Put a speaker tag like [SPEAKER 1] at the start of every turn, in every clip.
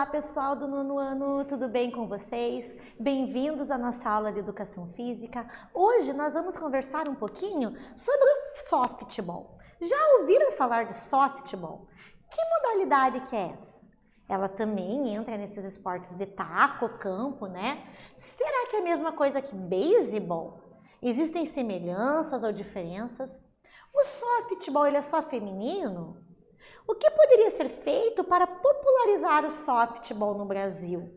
[SPEAKER 1] Olá pessoal do nono ano, tudo bem com vocês? Bem-vindos à nossa aula de Educação Física. Hoje nós vamos conversar um pouquinho sobre o softball. Já ouviram falar de softball? Que modalidade que é essa? Ela também entra nesses esportes de taco, campo, né? Será que é a mesma coisa que beisebol? Existem semelhanças ou diferenças? O softball ele é só feminino? O que poderia ser feito para popularizar o softball no Brasil?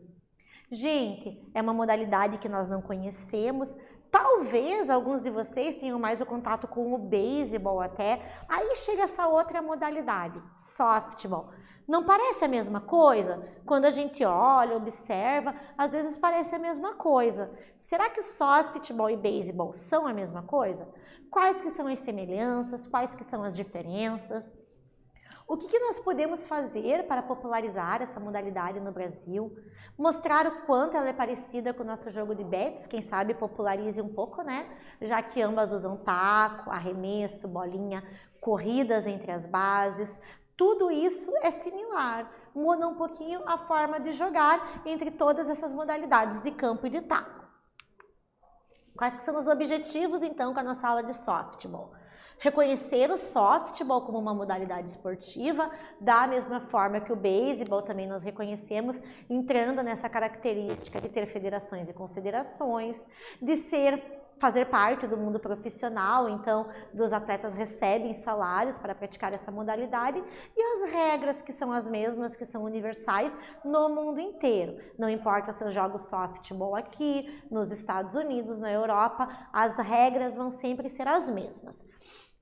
[SPEAKER 1] Gente, é uma modalidade que nós não conhecemos. Talvez alguns de vocês tenham mais o contato com o beisebol até. Aí chega essa outra modalidade, softball. Não parece a mesma coisa? Quando a gente olha, observa, às vezes parece a mesma coisa. Será que o softball e beisebol são a mesma coisa? Quais que são as semelhanças? Quais que são as diferenças? O que nós podemos fazer para popularizar essa modalidade no Brasil? Mostrar o quanto ela é parecida com o nosso jogo de bets, quem sabe popularize um pouco, né? Já que ambas usam taco, arremesso, bolinha, corridas entre as bases. Tudo isso é similar, muda um pouquinho a forma de jogar entre todas essas modalidades de campo e de taco. Quais que são os objetivos, então, com a nossa aula de softball? Reconhecer o softball como uma modalidade esportiva, da mesma forma que o beisebol também nós reconhecemos, entrando nessa característica de ter federações e confederações, de fazer parte do mundo profissional, então os atletas recebem salários para praticar essa modalidade e as regras que são as mesmas, que são universais no mundo inteiro. Não importa se eu jogo softball aqui, nos Estados Unidos, na Europa, as regras vão sempre ser as mesmas.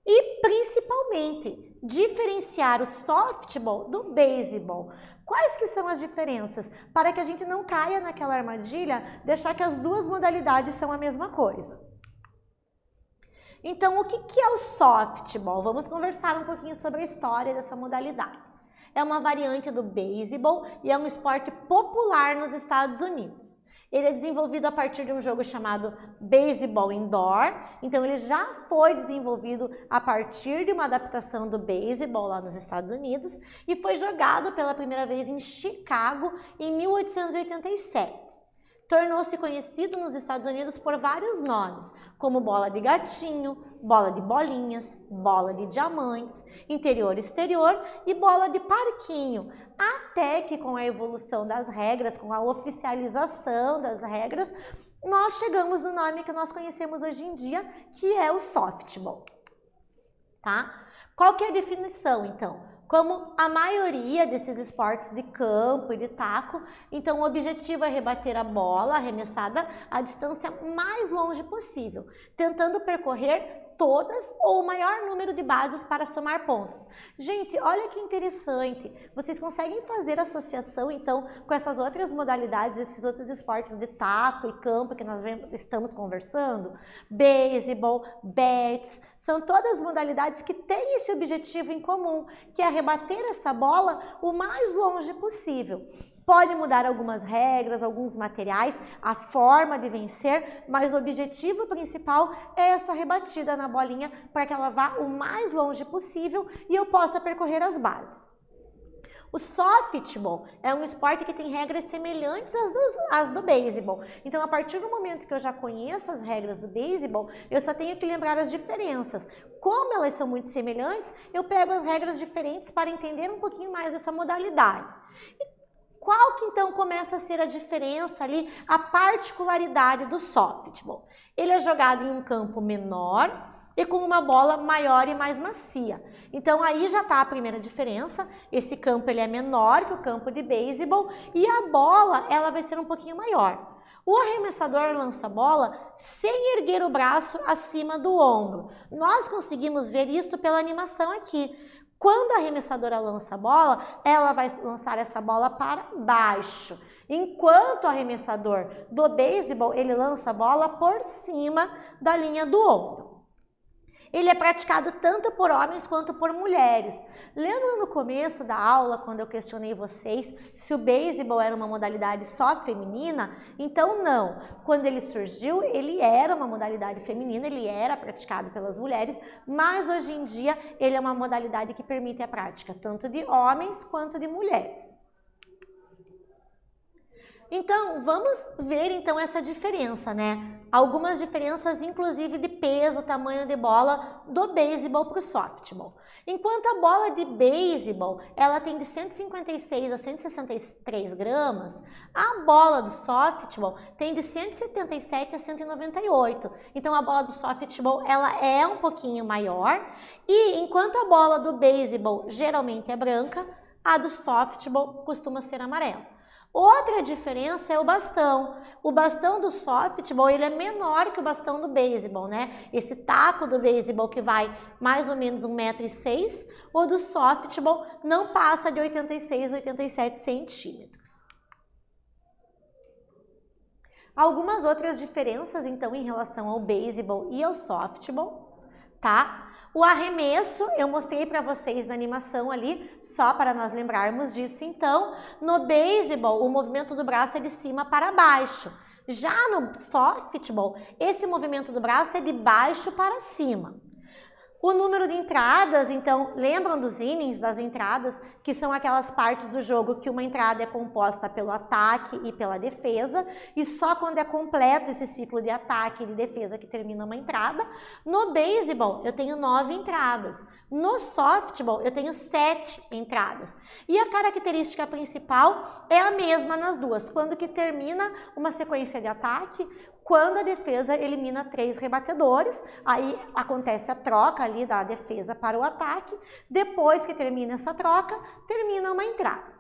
[SPEAKER 1] E principalmente, diferenciar o softball do beisebol. Quais que são as diferenças? Para que a gente não caia naquela armadilha de achar que as duas modalidades são a mesma coisa. Então, o que é o softball? Vamos conversar um pouquinho sobre a história dessa modalidade. É uma variante do beisebol e é um esporte popular nos Estados Unidos. Ele é desenvolvido a partir de um jogo chamado beisebol indoor, então ele já foi desenvolvido a partir de uma adaptação do beisebol lá nos Estados Unidos e foi jogado pela primeira vez em Chicago em 1887. Tornou-se conhecido nos Estados Unidos por vários nomes, como bola de gatinho, bola de bolinhas, bola de diamantes, interior-exterior e bola de parquinho, até que com a evolução das regras, com a oficialização das regras, nós chegamos no nome que nós conhecemos hoje em dia, que é o softball. Tá? Qual que é a definição, então? Como a maioria desses esportes de campo e de taco, então o objetivo é rebater a bola arremessada à distância mais longe possível, tentando percorrer todas ou o maior número de bases para somar pontos. Gente, olha que interessante, vocês conseguem fazer associação então com essas outras modalidades, esses outros esportes de taco e campo que nós estamos conversando? Beisebol, bets, são todas modalidades que têm esse objetivo em comum, que é rebater essa bola o mais longe possível. Pode mudar algumas regras, alguns materiais, a forma de vencer, mas o objetivo principal é essa rebatida na bolinha para que ela vá o mais longe possível e eu possa percorrer as bases. O softball é um esporte que tem regras semelhantes às do beisebol. Então, a partir do momento que eu já conheço as regras do beisebol, eu só tenho que lembrar as diferenças. Como elas são muito semelhantes, eu pego as regras diferentes para entender um pouquinho mais dessa modalidade. Qual que então começa a ser a diferença ali, a particularidade do softball? Ele é jogado em um campo menor e com uma bola maior e mais macia. Então aí já está a primeira diferença, esse campo ele é menor que o campo de beisebol e a bola ela vai ser um pouquinho maior. O arremessador lança a bola sem erguer o braço acima do ombro. Nós conseguimos ver isso pela animação aqui. Quando a arremessadora lança a bola, ela vai lançar essa bola para baixo. Enquanto o arremessador do beisebol, ele lança a bola por cima da linha do ombro. Ele é praticado tanto por homens quanto por mulheres. Lembra no começo da aula, quando eu questionei vocês se o beisebol era uma modalidade só feminina? Então não. Quando ele surgiu, ele era uma modalidade feminina, ele era praticado pelas mulheres, mas hoje em dia ele é uma modalidade que permite a prática tanto de homens quanto de mulheres. Então, vamos ver então essa diferença, né? Algumas diferenças, inclusive de peso, tamanho de bola do beisebol para o softball. Enquanto a bola de beisebol, ela tem de 156 a 163 gramas, a bola do softball tem de 177 a 198. Então, a bola do softball, ela é um pouquinho maior. E enquanto a bola do beisebol geralmente é branca, a do softball costuma ser amarela. Outra diferença é o bastão. O bastão do softball, ele é menor que o bastão do beisebol, né? Esse taco do beisebol que vai mais ou menos 1,6 m, o do softball não passa de 86, 87 centímetros. Algumas outras diferenças, então, em relação ao beisebol e ao softball, tá? O arremesso, eu mostrei para vocês na animação ali, só para nós lembrarmos disso. Então, no beisebol, o movimento do braço é de cima para baixo. Já no softball, esse movimento do braço é de baixo para cima. O número de entradas, então, lembram dos innings, das entradas, que são aquelas partes do jogo que uma entrada é composta pelo ataque e pela defesa, e só quando é completo esse ciclo de ataque e de defesa que termina uma entrada. No beisebol, eu tenho 9 entradas. No softball, eu tenho 7 entradas. E a característica principal é a mesma nas duas. Quando que termina uma sequência de ataque, quando a defesa elimina 3 rebatedores, aí acontece a troca ali da defesa para o ataque. Depois que termina essa troca, termina uma entrada.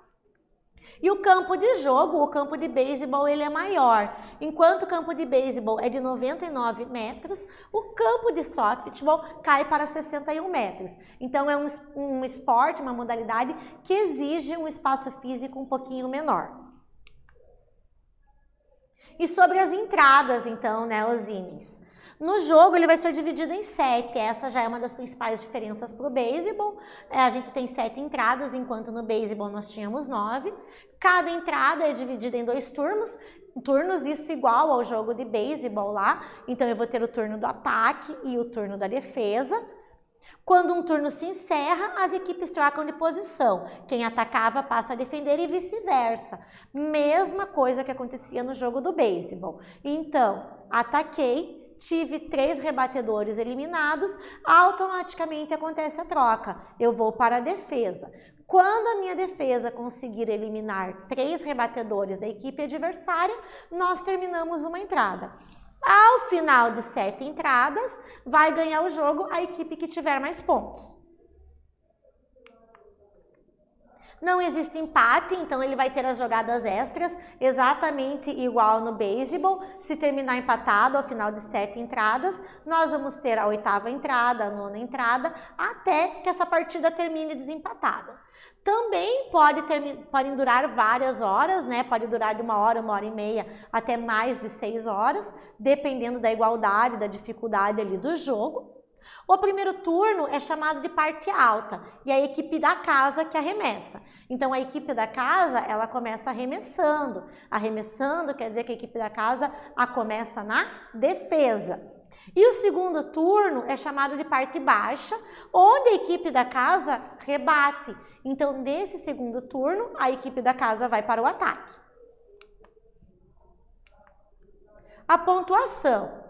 [SPEAKER 1] E o campo de jogo, o campo de beisebol, ele é maior. Enquanto o campo de beisebol é de 99 metros, o campo de softball cai para 61 metros. Então é um esporte, uma modalidade que exige um espaço físico um pouquinho menor. E sobre as entradas, então, né, os innings. No jogo, ele vai ser dividido em 7. Essa já é uma das principais diferenças para o beisebol. A gente tem 7 entradas, enquanto no beisebol nós tínhamos 9. Cada entrada é dividida em 2 turnos, isso igual ao jogo de beisebol lá. Então, eu vou ter o turno do ataque e o turno da defesa. Quando um turno se encerra, as equipes trocam de posição. Quem atacava passa a defender e vice-versa. Mesma coisa que acontecia no jogo do beisebol. Então, ataquei, tive 3 rebatedores eliminados, automaticamente acontece a troca. Eu vou para a defesa. Quando a minha defesa conseguir eliminar 3 rebatedores da equipe adversária, nós terminamos uma entrada. Ao final de 7 entradas, vai ganhar o jogo a equipe que tiver mais pontos. Não existe empate, então ele vai ter as jogadas extras, exatamente igual no beisebol. Se terminar empatado ao final de 7 entradas, nós vamos ter a 8ª entrada, a 9ª entrada, até que essa partida termine desempatada. Também podem durar várias horas, né? Pode durar de 1 hora, 1 hora e meia, até mais de 6 horas, dependendo da igualdade, da dificuldade ali do jogo. O primeiro turno é chamado de parte alta e é a equipe da casa que arremessa. Então, a equipe da casa, ela começa arremessando. Arremessando quer dizer que a equipe da casa começa na defesa. E o segundo turno é chamado de parte baixa, onde a equipe da casa rebate. Então, nesse segundo turno, a equipe da casa vai para o ataque. A pontuação.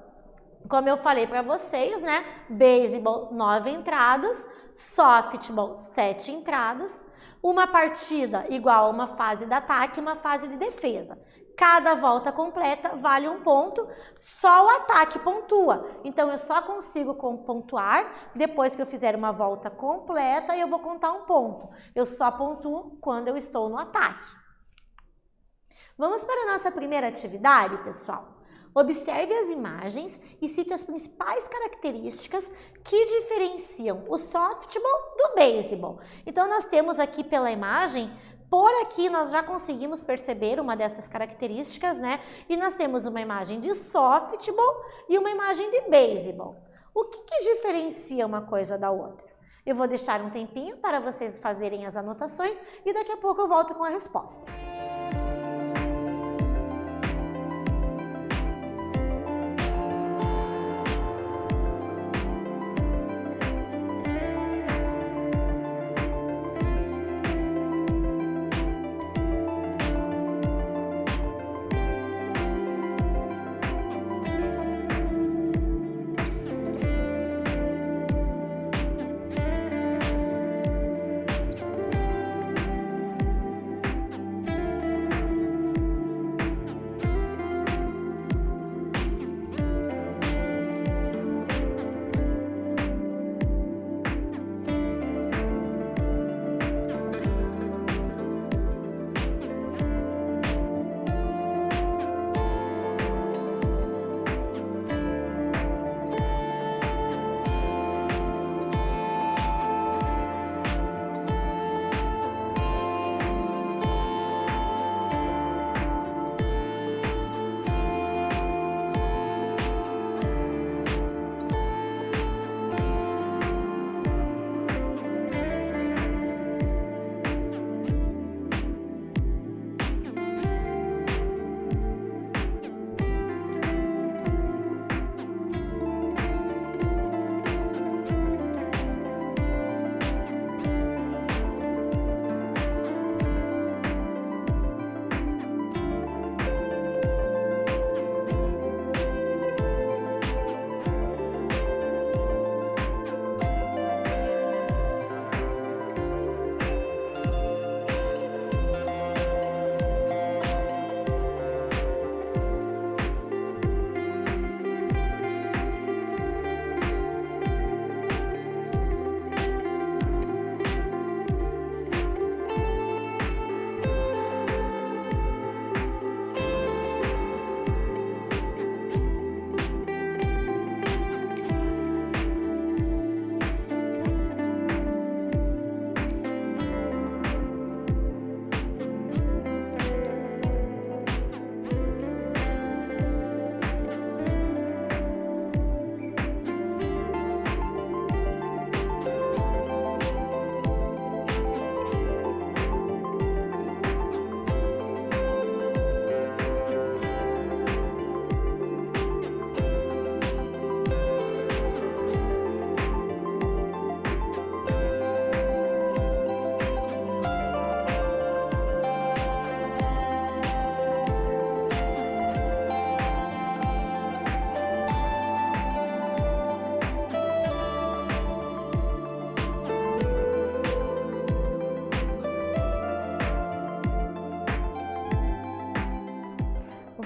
[SPEAKER 1] Como eu falei para vocês, né? Beisebol, 9 entradas, softball, 7 entradas, uma partida igual a uma fase de ataque e uma fase de defesa. Cada volta completa vale 1 ponto, só o ataque pontua. Então, eu só consigo pontuar depois que eu fizer uma volta completa e eu vou contar 1 ponto. Eu só pontuo quando eu estou no ataque. Vamos para a nossa primeira atividade, pessoal? Observe as imagens e cite as principais características que diferenciam o softball do beisebol. Então, nós temos aqui pela imagem, por aqui nós já conseguimos perceber uma dessas características, né? E nós temos uma imagem de softball e uma imagem de beisebol. O que diferencia uma coisa da outra? Eu vou deixar um tempinho para vocês fazerem as anotações e daqui a pouco eu volto com a resposta.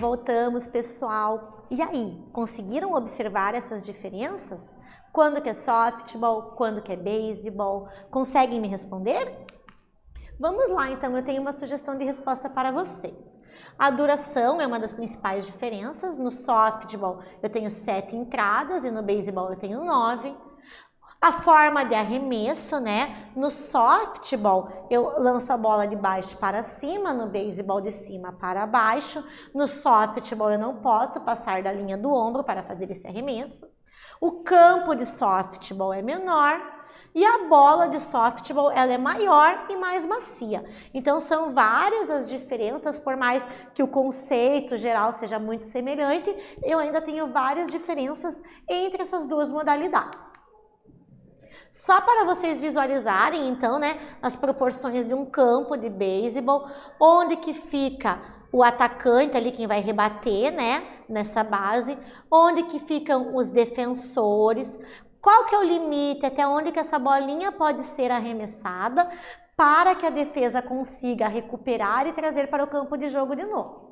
[SPEAKER 1] voltamos, pessoal. E aí, conseguiram observar essas diferenças? Quando que é softball, quando que é beisebol? Conseguem me responder? Vamos lá, então, eu tenho uma sugestão de resposta para vocês. A duração é uma das principais diferenças. No softball eu tenho 7 entradas e no beisebol eu tenho 9. A forma de arremesso, né? No softball eu lanço a bola de baixo para cima, no beisebol de cima para baixo. No softball eu não posso passar da linha do ombro para fazer esse arremesso. O campo de softball é menor e a bola de softball ela é maior e mais macia. Então são várias as diferenças, por mais que o conceito geral seja muito semelhante, eu ainda tenho várias diferenças entre essas duas modalidades. Só para vocês visualizarem, então, né, as proporções de um campo de beisebol, onde que fica o atacante ali, quem vai rebater, né, nessa base, onde que ficam os defensores, qual que é o limite, até onde que essa bolinha pode ser arremessada para que a defesa consiga recuperar e trazer para o campo de jogo de novo.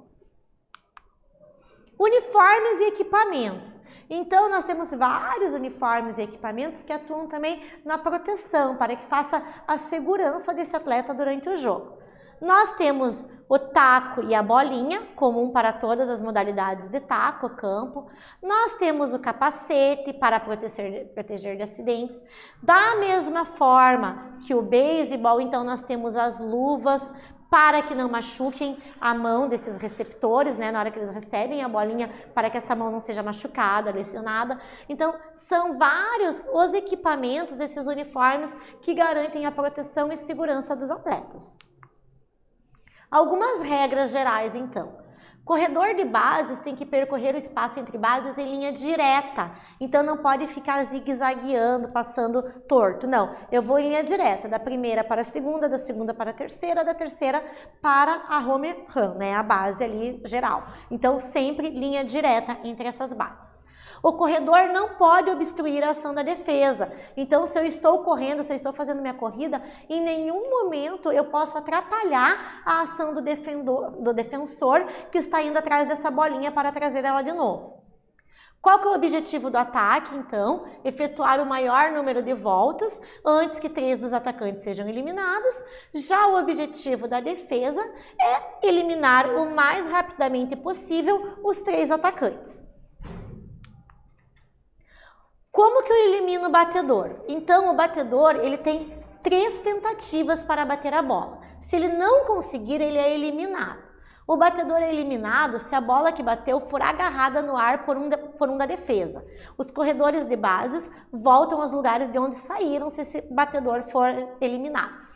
[SPEAKER 1] Uniformes e equipamentos. Então, nós temos vários uniformes e equipamentos que atuam também na proteção, para que faça a segurança desse atleta durante o jogo. Nós temos o taco e a bolinha, comum para todas as modalidades de taco, campo. Nós temos o capacete para proteger de acidentes. Da mesma forma que o beisebol, então nós temos as luvas para que não machuquem a mão desses receptores, né, na hora que eles recebem a bolinha, para que essa mão não seja machucada, lesionada. Então, são vários os equipamentos, esses uniformes, que garantem a proteção e segurança dos atletas. Algumas regras gerais, então. Corredor de bases tem que percorrer o espaço entre bases em linha direta, então não pode ficar zigue-zagueando, passando torto, não. Eu vou em linha direta, da primeira para a segunda, da segunda para a terceira, da terceira para a home run, né, a base ali geral. Então sempre linha direta entre essas bases. O corredor não pode obstruir a ação da defesa. Então, se eu estou correndo, se eu estou fazendo minha corrida, em nenhum momento eu posso atrapalhar a ação do defensor que está indo atrás dessa bolinha para trazer ela de novo. Qual que é o objetivo do ataque, então? Efetuar o maior número de voltas antes que 3 dos atacantes sejam eliminados. Já o objetivo da defesa é eliminar o mais rapidamente possível os 3 atacantes. Como que eu elimino o batedor? Então, o batedor, ele tem 3 tentativas para bater a bola. Se ele não conseguir, ele é eliminado. O batedor é eliminado se a bola que bateu for agarrada no ar por um da defesa. Os corredores de bases voltam aos lugares de onde saíram se esse batedor for eliminado.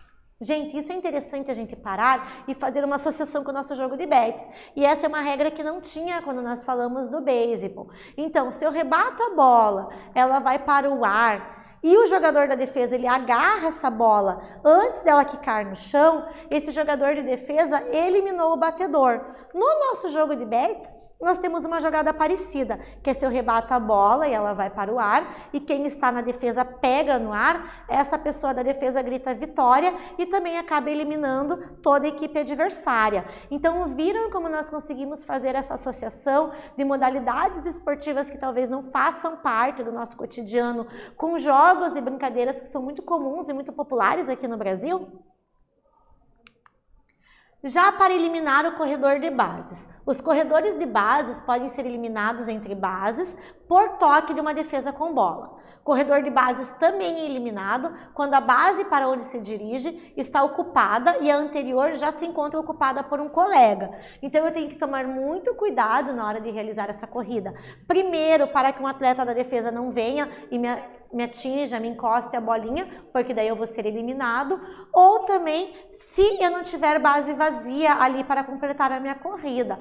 [SPEAKER 1] Gente, isso é interessante a gente parar e fazer uma associação com o nosso jogo de bets. E essa é uma regra que não tinha quando nós falamos do beisebol. Então, se eu rebato a bola, ela vai para o ar e o jogador da defesa ele agarra essa bola antes dela quicar no chão, esse jogador de defesa eliminou o batedor. No nosso jogo de bets, nós temos uma jogada parecida, que é se eu rebato a bola e ela vai para o ar, e quem está na defesa pega no ar, essa pessoa da defesa grita vitória e também acaba eliminando toda a equipe adversária. Então, viram como nós conseguimos fazer essa associação de modalidades esportivas que talvez não façam parte do nosso cotidiano, com jogos e brincadeiras que são muito comuns e muito populares aqui no Brasil? Já para eliminar o corredor de bases. Os corredores de bases podem ser eliminados entre bases por toque de uma defesa com bola. Corredor de bases também é eliminado quando a base para onde se dirige está ocupada e a anterior já se encontra ocupada por um colega. Então eu tenho que tomar muito cuidado na hora de realizar essa corrida. Primeiro, para que um atleta da defesa não venha e me atinja, me encoste a bolinha, porque daí eu vou ser eliminado. Ou também, se eu não tiver base vazia ali para completar a minha corrida.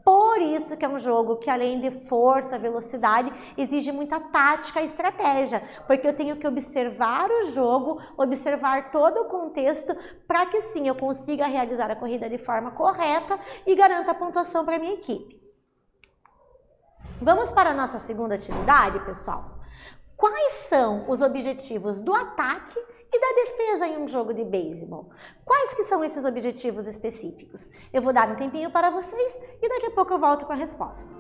[SPEAKER 1] Por isso que é um jogo que, além de força, velocidade, exige muita tática e estratégia, porque eu tenho que observar o jogo, observar todo o contexto, para que sim, eu consiga realizar a corrida de forma correta e garanta a pontuação para a minha equipe. Vamos para a nossa segunda atividade, pessoal? Quais são os objetivos do ataque e da defesa em um jogo de beisebol? Quais que são esses objetivos específicos? Eu vou dar um tempinho para vocês e daqui a pouco eu volto com a resposta.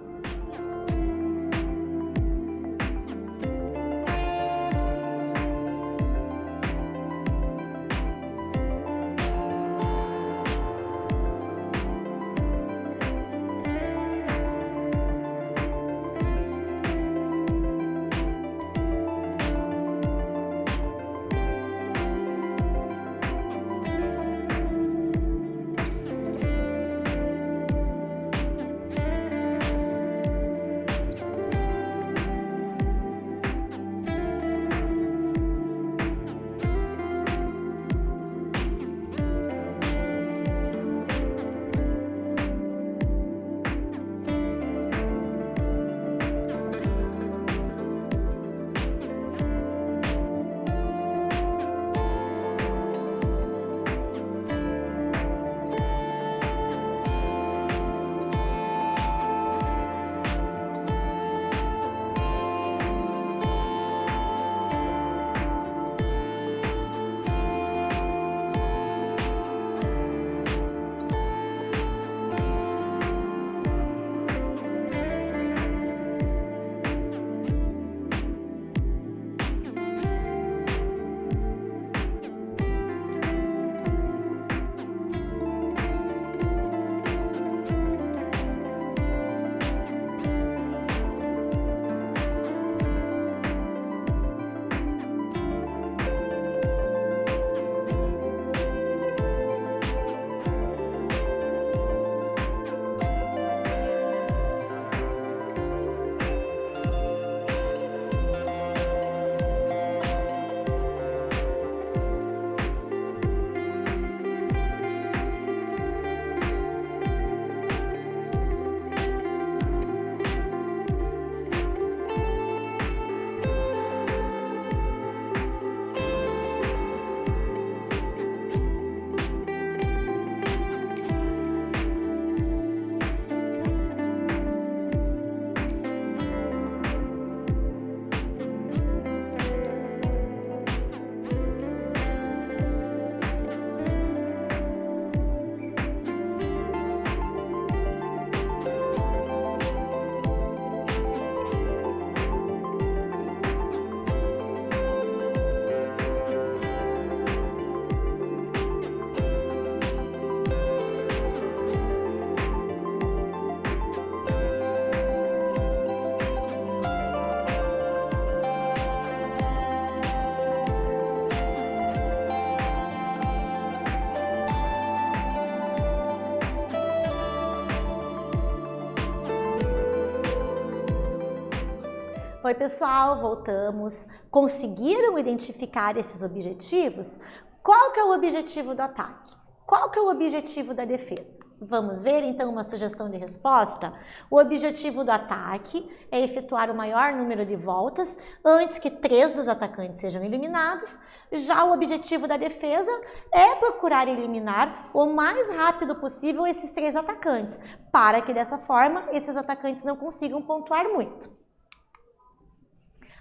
[SPEAKER 1] Oi pessoal, voltamos. Conseguiram identificar esses objetivos? Qual que é o objetivo do ataque? Qual que é o objetivo da defesa? Vamos ver então uma sugestão de resposta? O objetivo do ataque é efetuar o maior número de voltas antes que 3 dos atacantes sejam eliminados. Já o objetivo da defesa é procurar eliminar o mais rápido possível esses 3 atacantes, para que dessa forma esses atacantes não consigam pontuar muito.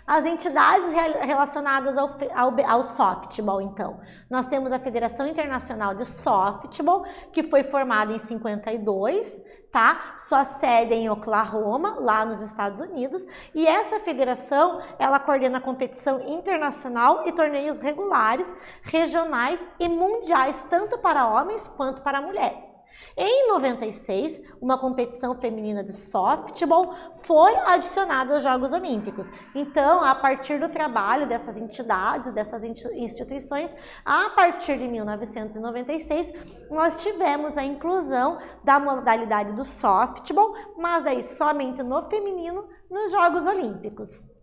[SPEAKER 1] As entidades relacionadas ao softball, então. Nós temos a Federação Internacional de Softball, que foi formada em 52, tá? Sua sede é em Oklahoma, lá nos Estados Unidos. E essa federação, ela coordena a competição internacional e torneios regulares, regionais e mundiais, tanto para homens quanto para mulheres. Em 96, uma competição feminina de softball foi adicionada aos Jogos Olímpicos. Então, a partir do trabalho dessas entidades, dessas instituições, a partir de 1996, nós tivemos a inclusão da modalidade do softball, mas daí somente no feminino, nos Jogos Olímpicos.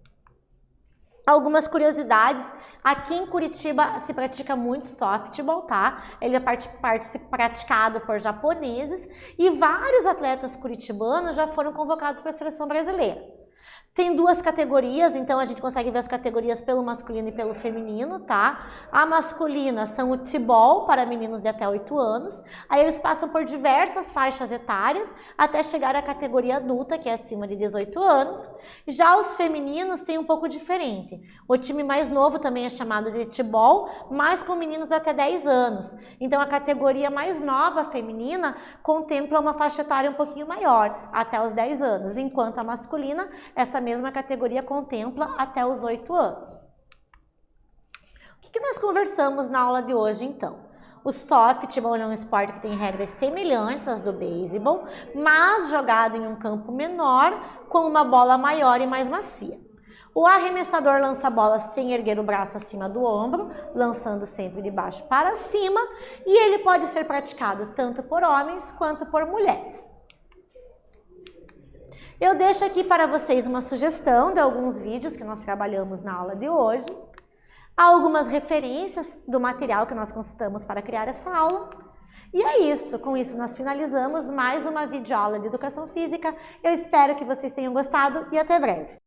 [SPEAKER 1] Algumas curiosidades, aqui em Curitiba se pratica muito softball, tá? Ele é praticado por japoneses e vários atletas curitibanos já foram convocados para a seleção brasileira. Tem duas categorias, então a gente consegue ver as categorias pelo masculino e pelo feminino, tá? A masculina são o T-ball para meninos de até 8 anos. Aí eles passam por diversas faixas etárias até chegar à categoria adulta, que é acima de 18 anos. Já os femininos têm um pouco diferente. O time mais novo também é chamado de T-ball, mas com meninos até 10 anos. Então a categoria mais nova feminina contempla uma faixa etária um pouquinho maior, até os 10 anos, enquanto a masculina, essa mesma categoria contempla até os 8 anos. O que nós conversamos na aula de hoje, então? O softball é um esporte que tem regras semelhantes às do beisebol, mas jogado em um campo menor, com uma bola maior e mais macia. O arremessador lança a bola sem erguer o braço acima do ombro, lançando sempre de baixo para cima, e ele pode ser praticado tanto por homens quanto por mulheres. Eu deixo aqui para vocês uma sugestão de alguns vídeos que nós trabalhamos na aula de hoje. Há algumas referências do material que nós consultamos para criar essa aula. E é isso, com isso nós finalizamos mais uma videoaula de Educação Física. Eu espero que vocês tenham gostado e até breve.